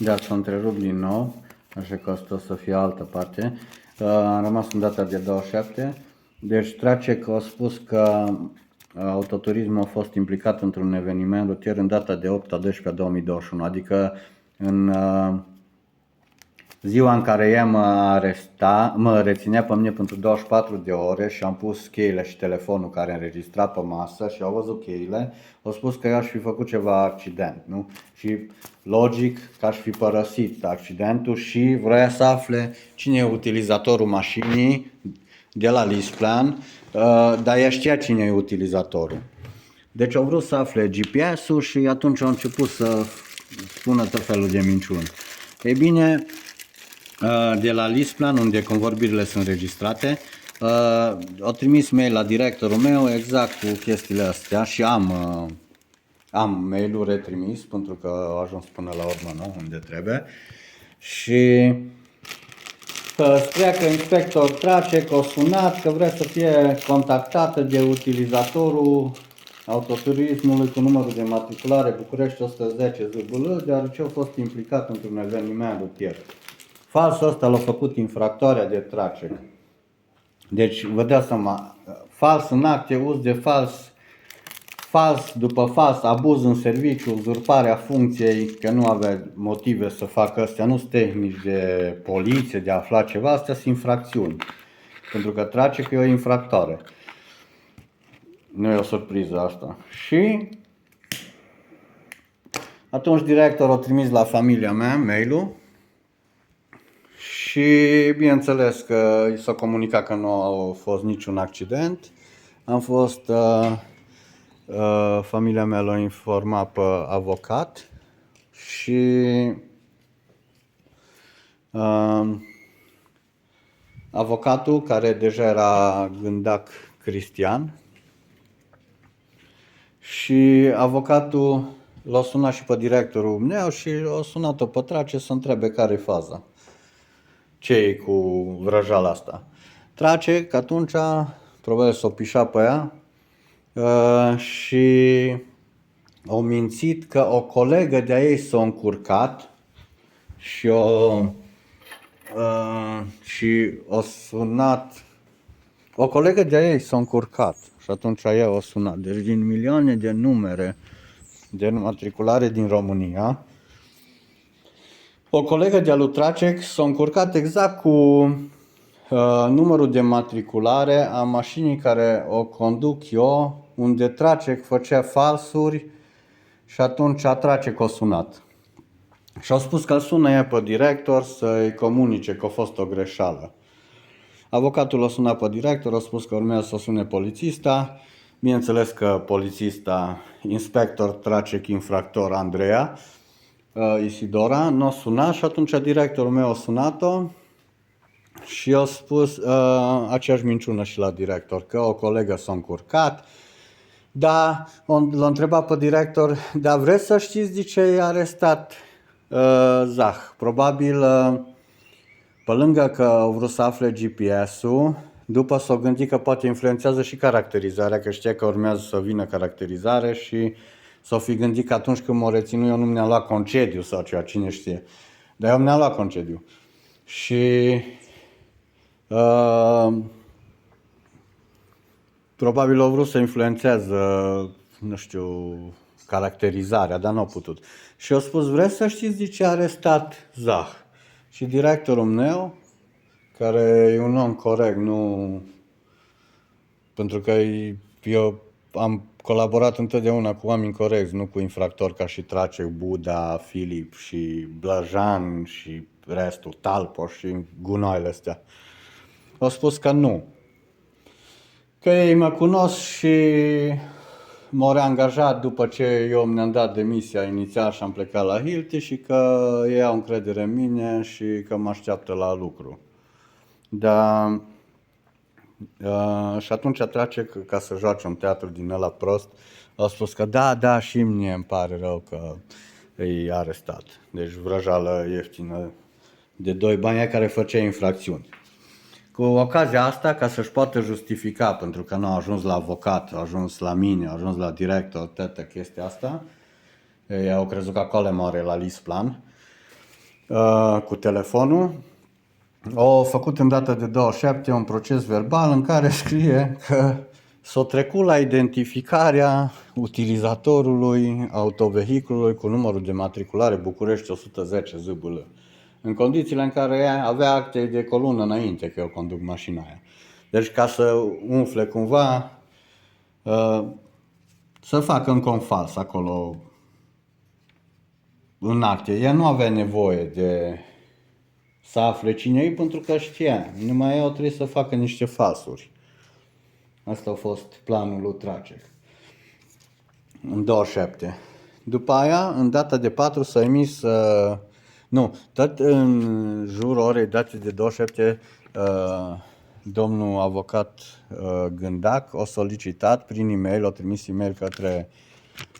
Da, s-a întrerupt din nou, așa că asta o să fie altă parte. Am rămas în data de 27. Deci Tracek a spus că autoturismul a fost implicat într-un eveniment rutier în data de 8/12/2021, adică în ziua în ea mă reținea pe mine pentru 24 de ore și am pus cheile și telefonul care înregistra pe masă și au văzut cheile, au spus că eu aș fi făcut ceva accident, nu? Și logic că aș fi părăsit accidentul și vrea să afle cine e utilizatorul mașinii de la Lisplan, dar ea știa cine e utilizatorul. Deci au vrut să afle GPS-ul și atunci au început să spună tot felul de minciuni. Ei bine, de la Lisplan, unde convorbirile sunt registrate, au trimis mail la directorul meu exact cu chestiile astea și am mail-ul retrimis pentru că au ajuns până la urmă, nu, unde trebuie. Și spunea că inspector Tracek a sunat că vrea să fie contactată de utilizatorul autoturismului cu numărul de matriculare București 110 ZBL, deoarece a fost implicat într-un eveniment rutier. Falsul ăsta l-a făcut infractoarea de Tracek. Deci, vă dați seama, fals în acte, uz de fals, fals după fals, abuz în serviciu, uzurparea funcției, că nu avea motive să facă astea, nu sunt tehnici de poliție, de a afla ceva, astea sunt infracțiuni. Pentru că Tracek e o infractoare. Nu e o surpriză asta. Și atunci directorul a trimis la familia mea mail-ul și bineînțeles că i s-a comunicat că nu a fost niciun accident. Am fost, familia mea l-a informat pe avocat și avocatul, care deja era gândac Cristian, și avocatul l-a sunat și pe directorul meu și l-a sunat-o pe Tracek să întrebe care e faza. Ce-i cu vrăjala asta? Tracek atunci probabil s-o pișa pe ea și au mințit că o colegă de-a ei s-a încurcat și o sunat. O colegă de-a ei s-a încurcat și atunci ea o sunat. Deci din milioane de numere de matriculare din România, o colegă de-a lui Tracek s-a încurcat exact cu numărul de matriculare a mașinii care o conduc eu, unde Tracek făcea falsuri și atunci Tracek a sunat. Și au spus că îl sună ea pe director să-i comunice că a fost o greșeală. Avocatul l-a sunat pe director, a spus că urmează să sune polițista. Bineînțeles că polițista, inspector Tracek, infractor Andreea, Isidora, nu a sunat și atunci directorul meu a sunat-o și a spus aceeași minciună și la director, că o colegă s-a încurcat. Da, l-a întrebat pe director, dar vreți să știți de ce e arestat Zah? Probabil, pe lângă că au vrut să afle GPS-ul, după s-au gândit că poate influențează și caracterizarea, că știa că urmează să vină caracterizare și s-au fi gândit că atunci când m-au reținut eu nu mi-a luat concediu sau ceva, cine știe. Dar eu mi-am luat concediu. Și probabil au vrut să influențează, nu știu, caracterizarea, dar nu au putut. Și au spus, vreți să știți de ce a arestat Zah? Și directorul meu, care e un om corect, nu... Pentru că eu am colaborat întotdeauna cu oameni corecți, nu cu infractori ca și Tracek, Buda, Filip și Blăjan și restul, Talpoș și gunoaiele astea. Au spus că nu. Că ei mă cunosc și m-au reangajat după ce eu mi-am dat demisia inițial și am plecat la Hilti și că ei au încredere în mine și că mă așteaptă la lucru. Dar și atunci Tracek, ca să joace un teatru din ăla prost, au spus că da, și mie îmi pare rău că e arestat. Deci vrăjală ieftină de 2 bani care făcea infracțiuni. Cu ocazia asta, ca să-și poată justifica, pentru că nu a ajuns la avocat, a ajuns la mine, a ajuns la director, toată chestia asta, ei au crezut că acolo moare la Lisplan. cu telefonul. Au făcut în data de 27 un proces verbal în care scrie că s-a trecut la identificarea utilizatorului autovehiculului cu numărul de matriculare București 110 ZBL, în condițiile în care avea acte de colună înainte că eu conduc mașina aia. Deci ca să umfle cumva, să facă încă un fals acolo în acte. Ea nu avea nevoie de să afle cine e pentru că știa. Numai eu trebuie să facă niște falsuri. Asta a fost planul lui Tracek. În 27. După aia, în data de 4 s-a emis, tot în jurul orei date de 27, domnul avocat Gândac a solicitat prin e-mail, a trimis e-mail către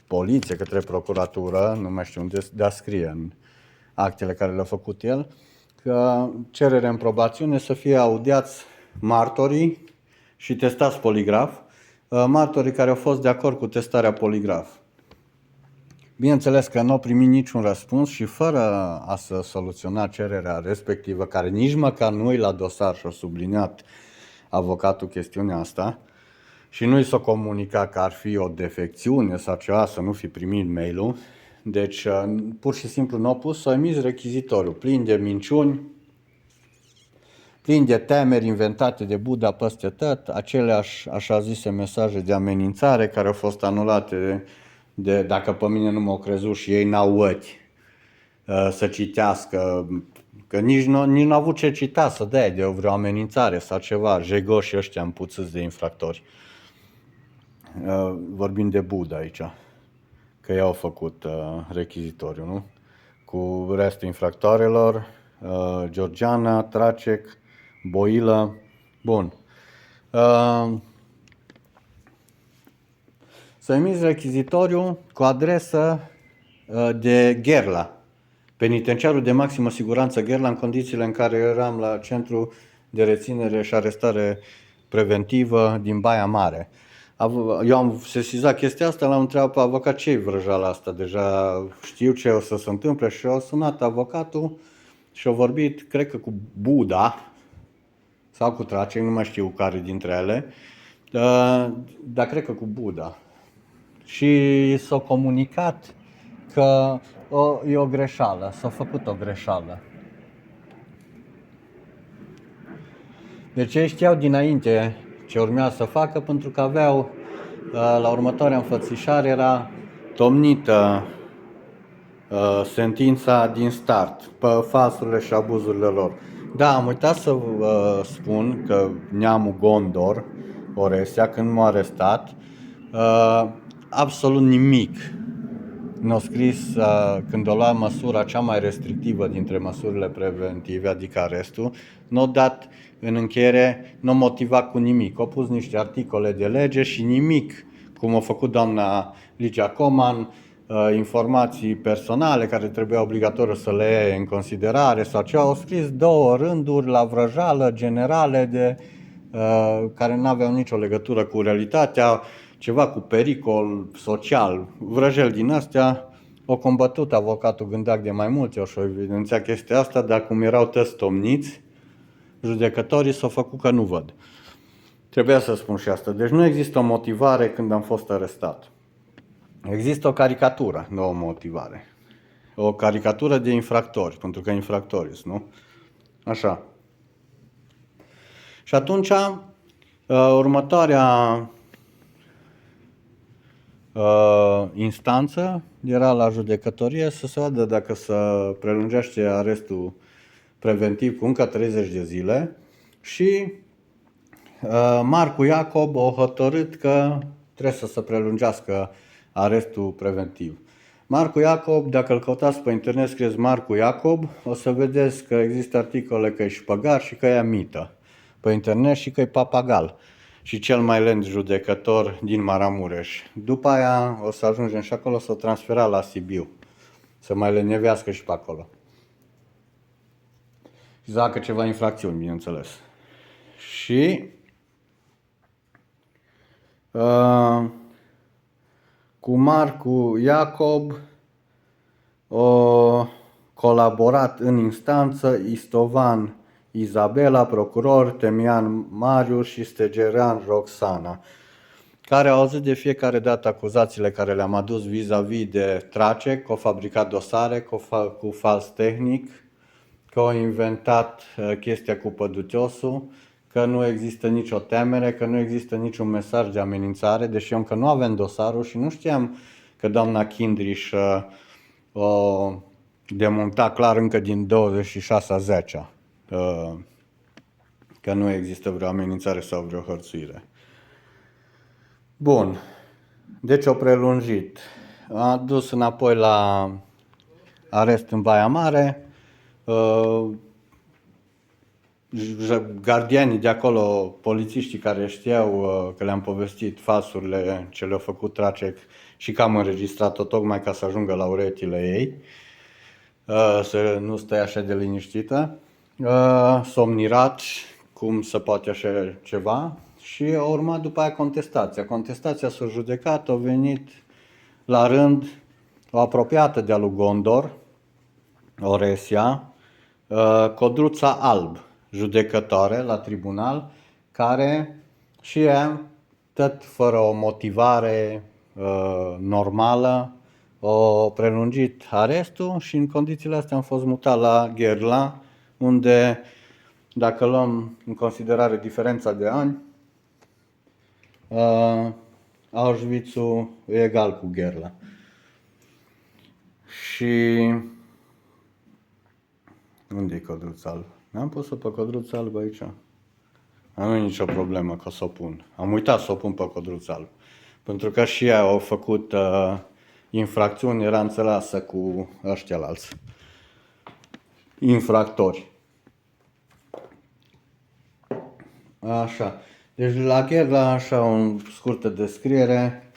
poliție, către procuratură, nu mai știu unde, dar scrie în actele care le-a făcut el, că cerere în probațiune să fie audiați martorii și testați poligraf, martorii care au fost de acord cu testarea poligraf. Bineînțeles că nu au primit niciun răspuns și fără a să soluționa cererea respectivă, care nici măcar nu-i la dosar și-a subliniat avocatul chestiunea asta, și nu i s-a comunicat că ar fi o defecțiune sau ceva, să nu fi primit mail-ul. Deci, pur și simplu nu au pus, s-a emis rechizitoriu, plin de minciuni, plin de temeri inventate de Buddha peste tot, aceleași așa zise mesaje de amenințare care au fost anulate de dacă pe mine nu m-au crezut și ei n-au ochi să citească, că nici nu au avut ce cita să dea de vreo amenințare sau ceva, jegoși ăștia împuțiți de infractori. Vorbim de Buddha aici, că ei au făcut rechizitoriu, nu? Cu restul infractoarelor, Georgiana, Tracek, Boilă, bun. S-a emis rechizitoriu cu adresă de Gherla, penitenciarul de maximă siguranță Gherla, în condițiile în care eram la centru de reținere și arestare preventivă din Baia Mare. Eu am sesizat chestia asta, l-am întrebat pe avocat ce-i vrăjala asta, deja știu ce o să se întâmple și a sunat avocatul și a vorbit, cred că cu Buddha sau cu Tracek, nu mai știu care dintre ele, dar cred că cu Buddha. Și s-a comunicat că e o greșeală, s-a făcut o greșeală. Deci ei știau dinainte ce urmea să facă, pentru că aveau, la următoarea înfățișare era domnită sentința din start pe falsurile și abuzurile lor. Da, am uitat să vă spun că neamul Gondor, Oresea, când m-a arestat, absolut nimic n-a scris când o lua măsura cea mai restrictivă dintre măsurile preventive, adică arestul, n-a dat în încheiere, n-a motivat cu nimic. A pus niște articole de lege și nimic, cum a făcut doamna Ligia Coman, informații personale care trebuia obligatoriu să le iei în considerare sau ce. Au scris 2 rânduri la vrăjală generale care nu aveau nicio legătură cu realitatea, ceva cu pericol social, vrăjeli din astea. O combătut avocatul Gândac de mai multe ori și-o evidențiat chestia asta, dar cum erau toți tomniți, judecătorii s-au făcut că nu văd. Trebuia să spun și asta. Deci nu există o motivare când am fost arestat. Există o caricatură, nu o motivare. O caricatură de infractori, pentru că infractorii sunt, nu? Așa. Și atunci, următoarea instanță era la judecătorie să se vadă dacă se prelungește arestul preventiv cu încă 30 de zile și Marcu Iacob a hotărât că trebuie să se prelungească arestul preventiv. Marcu Iacob, dacă îl căutați pe internet, scrieți Marcu Iacob, o să vedeți că există articole că e șpăgar și că e mită pe internet și că e papagal și cel mai lent judecător din Maramureș. După aia o să ajungem și acolo, să o transfera la Sibiu, să mai lenevească și pe acolo. Și să facă ceva infracțiuni, bineînțeles. Și cu Marcu Iacob colaborat în instanță Istovan Izabela, procuror, Temian Marius și Stegerean Roxana, care au auzit de fiecare dată acuzațiile care le-am adus vis-a-vis de Tracek, că au fabricat dosare cu fals tehnic, că au inventat chestia cu păduțiosul, că nu există nicio temere, că nu există niciun mesaj de amenințare, deși încă nu avem dosarul și nu știam că doamna Kindriș o demonta clar încă din 26/10 că nu există vreo amenințare sau vreo hărțuire. Bun, deci o prelungit. A dus înapoi la arest în Baia Mare. Gardienii de acolo, polițiștii care știau că le-am povestit falsurile ce le-au făcut Tracek și că am înregistrat-o tocmai ca să ajungă la urechile ei, să nu stai așa de liniștită, s-au mirat cum se poate așa ceva și a urmat după aia contestația. Contestația s-a judecat, a venit la rând o apropiată de-a lui Gondor, Oresia, Codruța Alb, judecătoare la tribunal, care și ea, tot fără o motivare normală, a prelungit arestul și în condițiile astea am fost mutat la Gherla, unde, dacă luăm în considerare diferența de ani, Auschwitz-ul e egal cu Gherla. Și unde e Codruța Alb? N-am pus-o pe Codruța Alb aici. Nu e nicio problemă că s-o pun. Am uitat să o pun pe Codruța Alb. Pentru că și ea au făcut infracțiuni, era înțeleasă cu ăștialalți infractori. Așa. Deci la Gherla, așa o scurtă descriere.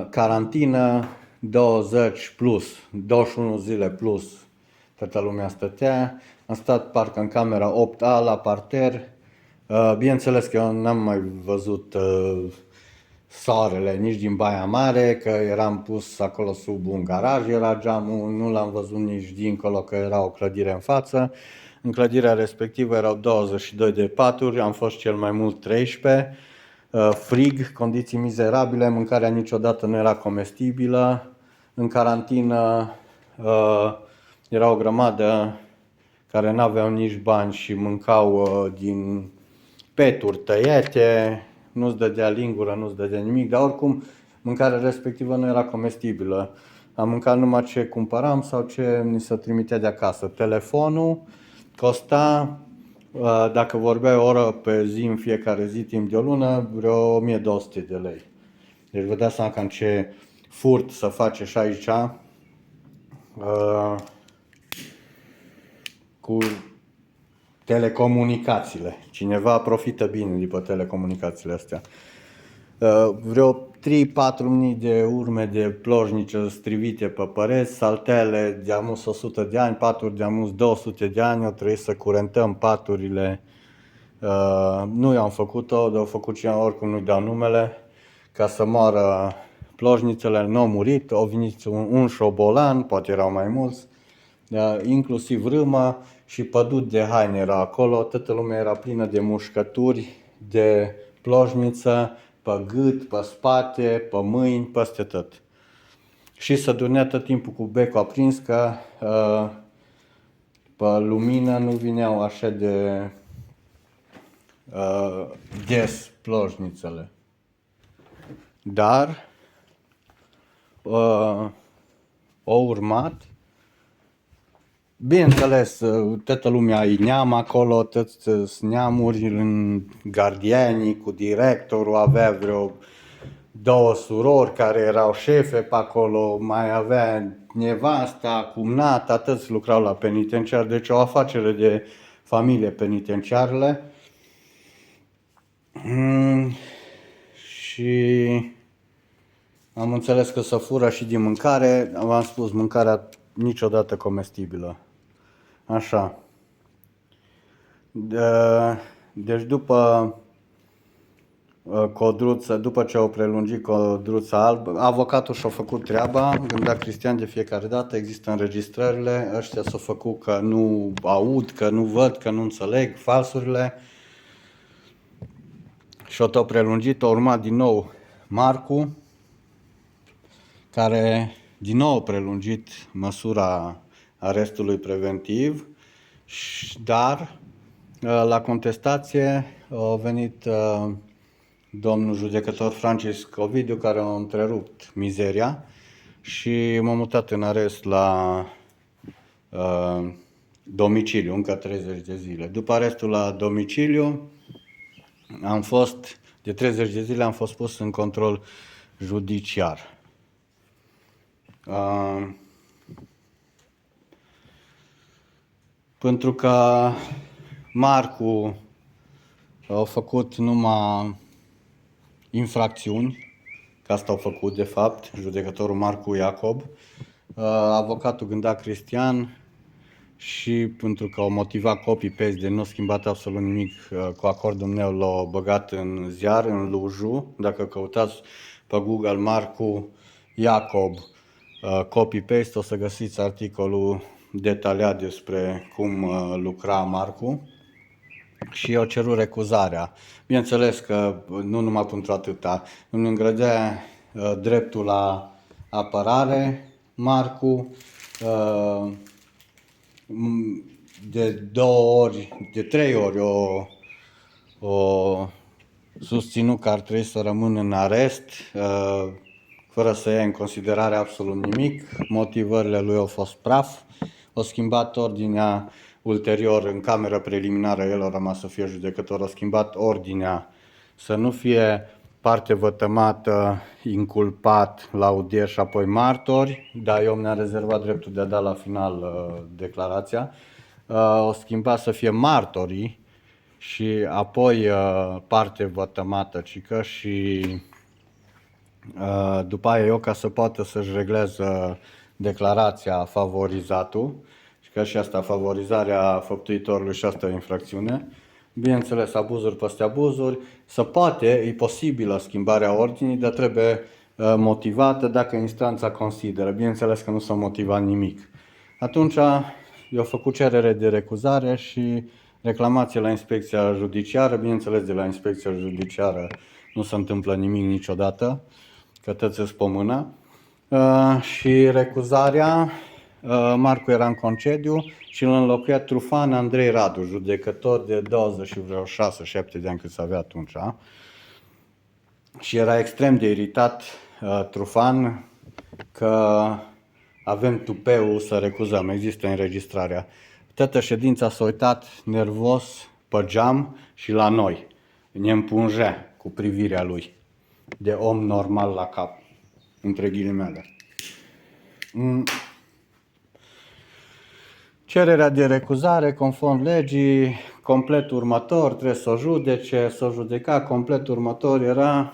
Carantină 20 plus, 21 zile plus. Toată lumea stătea. Am stat parcă în camera 8A la parter. Bineînțeles că eu n-am mai văzut soarele nici din Baia Mare, că eram pus acolo sub un garaj, era geamul, nu l-am văzut nici dincolo, că era o clădire în față. În clădirea respectivă erau 22 de paturi, am fost cel mai mult 13. Frig, condiții mizerabile, mâncarea niciodată nu era comestibilă. În carantină era o grămadă care n-aveau nici bani și mâncau din peturi tăiete, nu-ți dădea lingură, nu-ți dădea nimic, dar oricum mâncarea respectivă nu era comestibilă. Am mâncat numai ce cumpăram sau ce ni se trimitea de acasă. Telefonul costa, dacă vorbeai o oră pe zi în fiecare zi timp de o lună, vreo 1200 de lei. Deci vă dați seama cam ce furt să face și aici cu telecomunicațiile. Cineva profită bine după telecomunicațiile astea. Vreo 3-4 mii de urme de plojnice strivite pe pereți, saltele de amus 100 de ani, paturi de amus 200 de ani, o trebuie să curentăm paturile. Nu i-am făcut-o, dar au făcut și oricum nu-i dau numele, ca să moară plojnițele, nu au murit, au venit un șobolan, poate erau mai mulți, inclusiv râmă și pădut de haine era acolo, toată lumea era plină de mușcături, de plojniță, pe gât, pe spate, pe mâini, peste tot. Și se dormea tot timpul cu becul aprins, că pe lumină nu vineau așa de des plojnițele. Dar au urmat, bineînțeles, toată lumea e neam acolo, toți neamuri, în gardienii cu directorul, avea vreo 2 surori care erau șefe pe acolo, mai avea nevasta, cumnata, toți lucrau la penitenciar, deci o afacere de familie penitenciarele. Și am înțeles că se fură și din mâncare, v-am spus, mâncarea niciodată comestibilă. Așa. Deci după Codruță, după ce au prelungit Codruța Alb, avocatul și-a făcut treaba, gândea Cristian de fiecare dată, există înregistrările, ăștia s-au făcut că nu aud, că nu văd, că nu înțeleg, falsurile. Și-o tot prelungit, a urmat din nou Marcu, care din nou a prelungit măsura arestului preventiv, dar la contestație a venit domnul judecător Francisc Ovidiu, care a întrerupt mizeria și m-a mutat în arest la domiciliu, încă 30 de zile. După arestul la domiciliu, de 30 de zile am fost pus în control judiciar. Pentru că Marcu a făcut numai infracțiuni, că asta au făcut de fapt judecătorul Marcu Iacob, avocatul Gândea Cristian, și pentru că au motivat copy-paste de nu schimbat absolut nimic cu acordul meu, l-au băgat în ziar, în Luju. Dacă căutați pe Google Marcu Iacob copy-paste, o să găsiți articolul detaliat despre cum lucra Marcu. Și eu cerut recuzarea. Bineînțeles că nu numai pentru atâta, îmi îngrădea dreptul la apărare Marcu, de 2 ori, de 3 ori o susținut că ar trebui să rămân în arest, fără să ia în considerare absolut nimic. Motivările lui au fost praf. O schimbat ordinea ulterior în cameră preliminară, el a rămas să fie judecător, a schimbat ordinea să nu fie parte vătămată, inculpat, laudier și apoi martori, dar eu mi-am rezervat dreptul de a da la final declarația. O schimbat să fie martorii și apoi parte vătămată, cică, și după aia eu, ca să poată să-și regleze declarația, favorizatul, și că și asta, favorizarea făptuitorului, și asta e infracțiune. Bineînțeles, abuzuri peste abuzuri, se poate, e posibilă schimbarea ordinii, dar trebuie motivată dacă instanța consideră. Bineînțeles că nu s-a motivat nimic. Atunci eu făcut cerere de recuzare și reclamație la inspecția judiciară. Bineînțeles, de la inspecția judiciară nu se întâmplă nimic niciodată, că tăți-ți pe mână. Și recuzarea, Marcu era în concediu și îl înlocuia Trufan Andrei Radu, judecător de 26-7 de ani cât avea atunci. Și era extrem de iritat Trufan că avem tupeul să recuzăm, există înregistrarea. Toată ședința s-a uitat nervos pe geam și la noi. Ne împungea cu privirea lui de om normal la cap, între ghilimele. Cererea de recuzare, conform legii, complet următor, trebuie să o judece, să o judeca. Complet următor era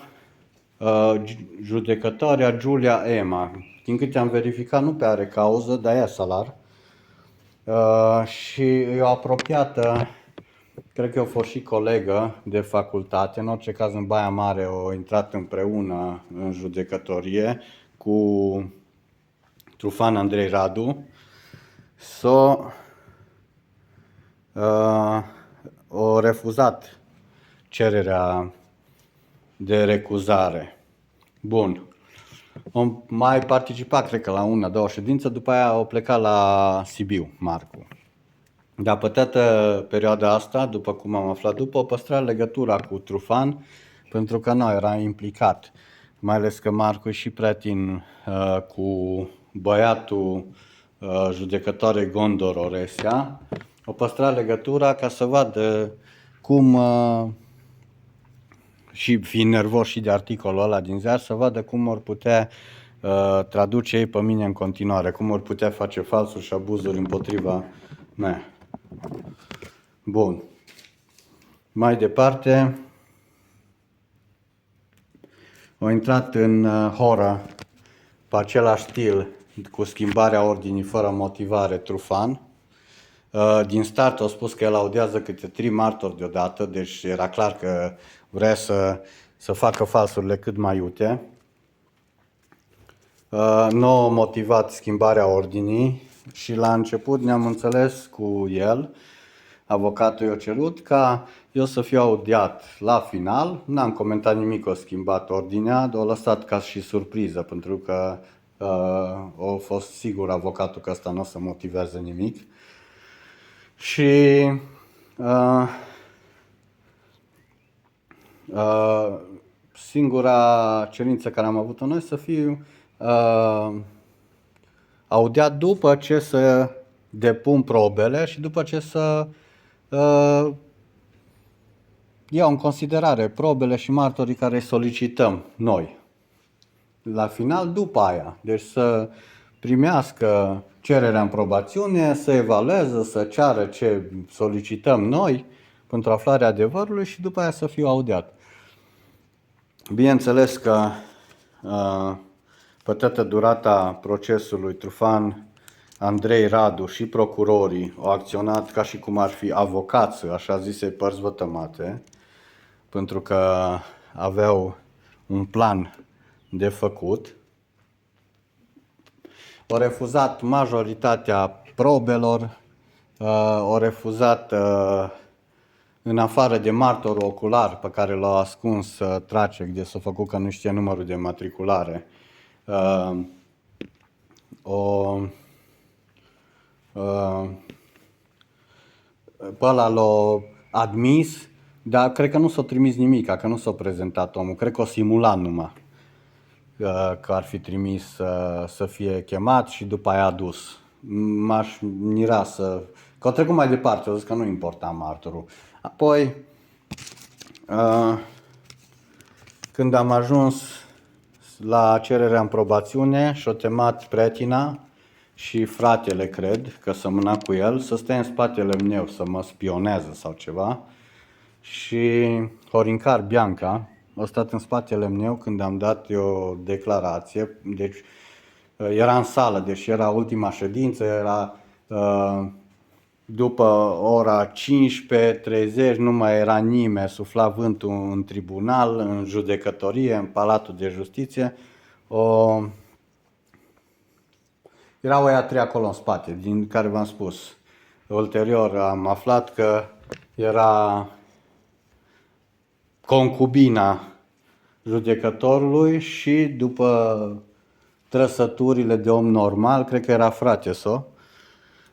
judecătoarea Giulia Ema. Din câte am verificat, nu pe are cauză, dar ia salar. Și e o apropiată, cred că a fost și colegă de facultate, în orice caz în Baia Mare au intrat împreună în judecătorie cu Trufan Andrei Radu. O refuzat cererea de recuzare. Bun. Am mai participat, cred că la 1-2 ședințe, după aia au plecat la Sibiu, Marcu. Dar pe toată perioada asta, după cum am aflat după, o păstra legătura cu Trufan, pentru că nu era implicat. Mai ales că Marcu e și prieten cu băiatul judecătoare Gondor Oresea. O păstra legătura ca să vadă cum, și fiind nervos și de articolul ăla din ziar, să vadă cum or putea traduce ei pe mine în continuare, cum or putea face falsuri și abuzuri împotriva mea. Bun. Mai departe, au intrat în horă pe același stil, cu schimbarea ordinii fără motivare, Trufan. Din start au spus că el audiază câte 3 martori deodată, deci era clar că vrea să să facă falsurile cât mai iute. Nu a motivat schimbarea ordinii și la început ne-am înțeles cu el. Avocatul i-a cerut ca eu să fiu audiat la final. N-am comentat nimic, o schimbat ordinea, dar o lăsat ca și surpriză, pentru că a fost sigur avocatul că ăsta nu o să motiveze nimic. Și singura cerință care am avut-o noi să fiu audiat după ce să depun probele și după ce să iau în considerare probele și martorii care solicităm noi. La final, după aia, deci să primească cererea în probațiune, să evalueze, să ceară ce solicităm noi pentru aflarea adevărului și după aia să fiu audiat. Bineînțeles că pe toată durata procesului Trufan, Andrei Radu și procurorii au acționat ca și cum ar fi avocați, așa zise, părți vătămate, pentru că aveau un plan de făcut. Au refuzat majoritatea probelor, au refuzat, în afară de martorul ocular pe care l-au ascuns Tracek, de s-a făcut că nu știe numărul de matriculare, pe ăla l-a admis, dar cred că nu s-a trimis nimic, că nu s-a prezentat omul, cred că o simula numai că ar fi trimis să fie chemat și după aia adus. M-aș mira că au trecut mai departe, au zis că nu importa martorul. Apoi, când am ajuns la cererea în probațiune, și-o temat Pretina și fratele, cred, că sămâna cu el, să stea în spatele meu, să mă spioneze sau ceva. Și Horincar Bianca a stat în spatele meu când am dat eu declarație. Deci era în sală, deci era ultima ședință, era după ora 15:30, nu mai era nimeni, sufla vântul în tribunal, în judecătorie, în Palatul de Justiție. Erau aia trei acolo în spate, din care v-am spus. Ulterior am aflat că era concubina judecătorului și după trăsăturile de om normal, cred că era frate sau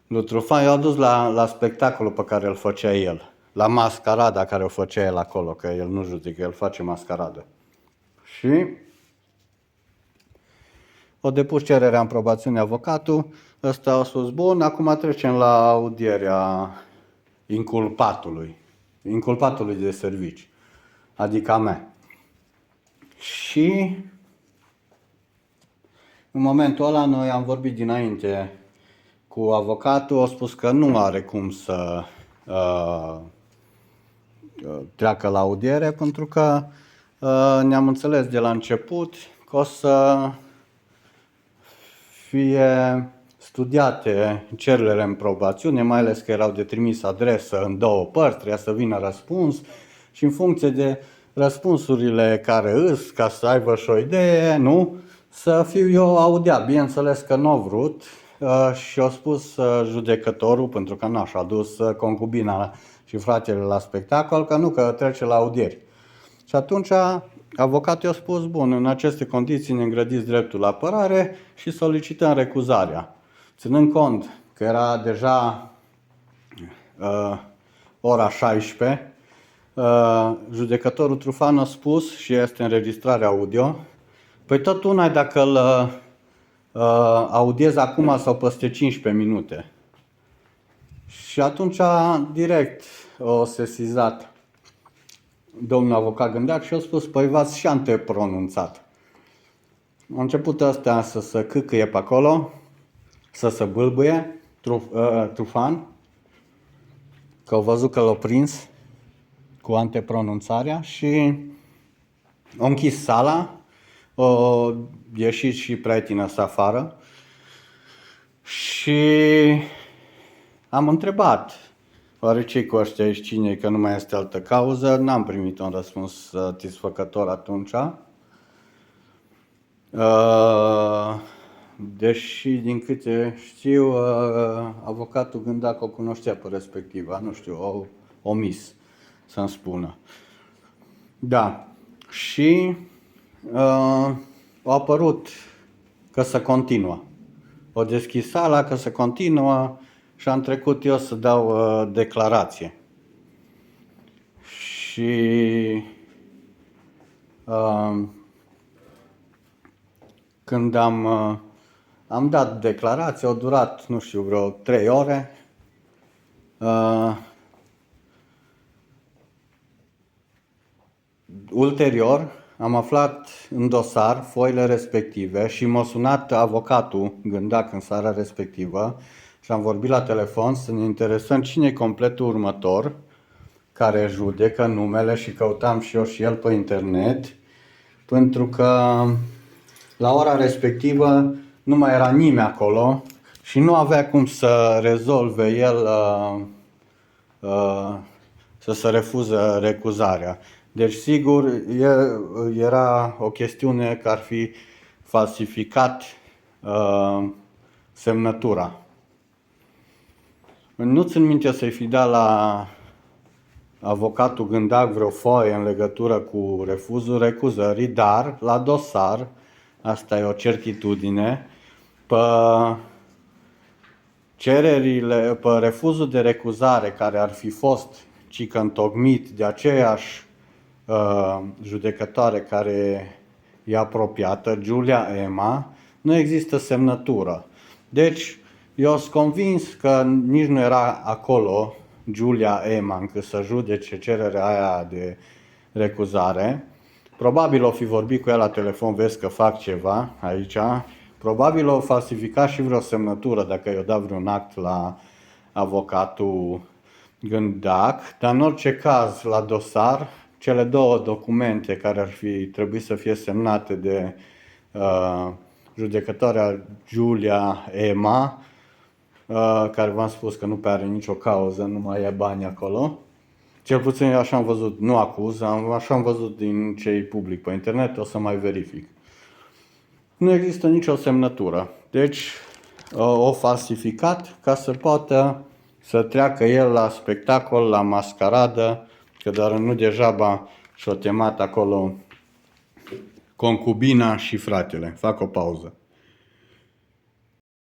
lui Trufan, i-au dus la spectacolul pe care îl făcea el, la mascarada care o făcea el acolo, că el nu judecă, el face mascaradă. Și o depus cererea în probațiune avocatul, ăsta a spus, bun, acum trecem la audierea inculpatului de servici, adică a mea. Și în momentul ăla noi am vorbit dinainte cu avocatul, a spus că nu are cum să treacă la audiere, pentru că ne-am înțeles de la început că o să fie studiate cererile în probațiune, mai ales că erau de trimis adresă în două părți, trebuia să vină răspuns și în funcție de răspunsurile care îs, ca să aibă și o idee, nu, să fiu eu audiat. Bineînțeles că nu au vrut și a spus judecătorul, pentru că n-aș adus concubina și fratele la spectacol, că nu, că trece la audieri. Și atunci avocatul i-a spus, bun, în aceste condiții ne îngrădiți dreptul la apărare și solicităm recuzarea. Ținând cont că era deja ora 16, judecătorul Trufan a spus, și este înregistrarea audio, păi tot una dacă îl audiez acum sau peste 15 minute. Și atunci direct o sesizat domnul avocat Gândeac și a spus, păi v-ați și antepronunțat. A început ăsta să se câcâie pe acolo, să se bâlbâie, Trufan, că au văzut că l-a prins cu antepronunțarea și a închis sala, a ieșit și prietenă sa afară și am întrebat oare ce cu ăștia ești cine, că nu mai este altă cauză? N-am primit un răspuns satisfăcător atunci. Deși, din câte știu, avocatul Gândac o cunoștea pe respectiva, nu știu, o omis să-mi spună. Da, și a apărut că se continuă. O deschis sala, că se continuă și am trecut eu să dau declarație. Și când am dat declarație, a durat, nu știu, vreo 3 ore. Ulterior, am aflat în dosar foile respective și m-a sunat avocatul Gândac în seara respectivă și am vorbit la telefon să ne interesăm cine e completul următor care judecă numele și căutam și eu și el pe internet, pentru că la ora respectivă nu mai era nimeni acolo și nu avea cum să rezolve el să se refuză recuzarea. Deci sigur era o chestiune că ar fi falsificat semnătura. Nu țin minte să-i fi dat la avocatul Gândac vreo foaie în legătură cu refuzul recuzării, dar la dosar, asta e o certitudine, pe cererile, pe refuzul de recuzare care ar fi fost cică întocmit de aceeași judecătoare care e apropiată, Giulia Ema, nu există semnătură. Deci eu sunt convins că nici nu era acolo Giulia Ema încât să judece cererea aia de recuzare. Probabil o fi vorbit cu ea la telefon, vezi că fac ceva aici. Probabil o falsificat și vreo semnătură dacă i-o dat vreun act la avocatul Gândac. Dar în orice caz, la dosar, cele două documente care ar fi trebuit să fie semnate de judecătoarea Giulia Ema, care v-am spus că nu prea are nicio cauză, nu mai e bani acolo. Cel puțin eu așa am văzut, nu acuz, așa am văzut din ce e public pe internet, o să mai verific. Nu există nicio semnătură. Deci o falsificat ca să poată să treacă el la spectacol, la mascaradă, că doar nu degeaba și-o temat acolo concubina și fratele. Fac o pauză.